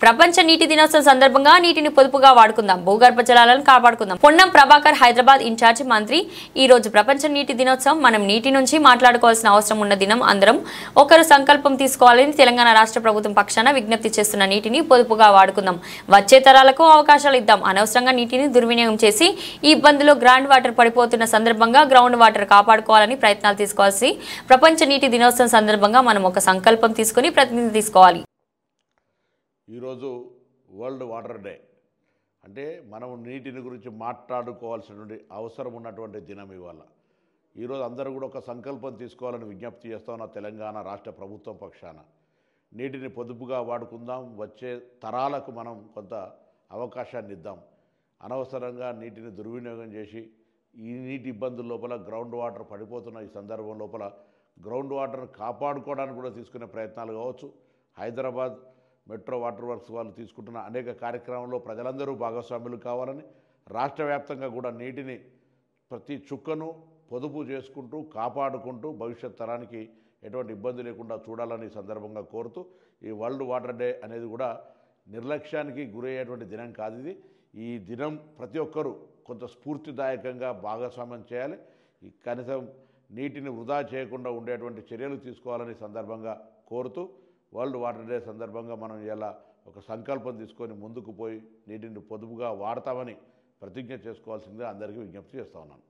ప్రపంచ నీటి దినోత్సవం సందర్భంగా నీటిని పొదుపుగా వాడుకుందాం, భూగర్భ జలాలను కాపాడుకుందాం. పొన్నం ప్రభాకర్ హైదరాబాద్ ఇన్ఛార్జి మంత్రి. ఈ రోజు ప్రపంచ నీటి దినోత్సవం. మనం నీటి నుంచి మాట్లాడుకోవాల్సిన అవసరం ఉన్న దినం. అందరం ఒకరు సంకల్పం తీసుకోవాలని తెలంగాణ రాష్ట్ర ప్రభుత్వం పక్షాన విజ్ఞప్తి చేస్తున్న. నీటిని పొదుపుగా వాడుకుందాం, వచ్చే తరాలకు అవకాశాలు ఇద్దాం. అనవసరంగా నీటిని దుర్వినియోగం చేసి ఈ ఇబ్బందులు గ్రౌండ్ వాటర్ పడిపోతున్న సందర్భంగా గ్రౌండ్ వాటర్ కాపాడుకోవాలని ప్రయత్నాలు తీసుకోవాల్సి. ప్రపంచ నీటి దినోత్సవం సందర్భంగా మనం ఒక సంకల్పం తీసుకుని ప్రతినిధి తీసుకోవాలి. ఈరోజు వరల్డ్ వాటర్ డే అంటే మనం నీటిని గురించి మాట్లాడుకోవాల్సినటువంటి అవసరం ఉన్నటువంటి దినం ఇవాళ. ఈరోజు అందరూ కూడా ఒక సంకల్పం తీసుకోవాలని విజ్ఞప్తి చేస్తున్న తెలంగాణ రాష్ట్ర ప్రభుత్వం పక్షాన. నీటిని పొదుపుగా వాడుకుందాం, వచ్చే తరాలకు మనం కొంత అవకాశాన్ని ఇద్దాం. అనవసరంగా నీటిని దుర్వినియోగం చేసి ఈ నీటి ఇబ్బందుల లోపల గ్రౌండ్ వాటర్ పడిపోతున్న ఈ సందర్భం లోపల గ్రౌండ్ వాటర్ను కాపాడుకోవడానికి కూడా తీసుకునే ప్రయత్నాలు కావచ్చు. హైదరాబాద్ మెట్రో వాటర్ వర్క్స్ వాళ్ళు తీసుకుంటున్న అనేక కార్యక్రమాల్లో ప్రజలందరూ భాగస్వాములు కావాలని, రాష్ట్ర వ్యాప్తంగా కూడా నీటిని ప్రతి చుక్కను పొదుపు చేసుకుంటూ కాపాడుకుంటూ భవిష్యత్ తరానికి ఎటువంటి ఇబ్బంది లేకుండా చూడాలని సందర్భంగా కోరుతూ, ఈ వరల్డ్ వాటర్ డే అనేది కూడా నిర్లక్ష్యానికి గురయ్యేటువంటి దినం కాదు ఇది. ఈ దినం ప్రతి ఒక్కరూ కొంత స్ఫూర్తిదాయకంగా భాగస్వామ్యం చేయాలి. ఈ కనీసం నీటిని వృధా చేయకుండా ఉండేటువంటి చర్యలు తీసుకోవాలని సందర్భంగా కోరుతూ, వరల్డ్ వాటర్ డే సందర్భంగా మనం ఇలా ఒక సంకల్పం తీసుకొని ముందుకు పోయి నీటిని పొదుపుగా వాడతామని ప్రతిజ్ఞ చేసుకోవాల్సిందిగా అందరికీ విజ్ఞప్తి చేస్తూ ఉన్నాను.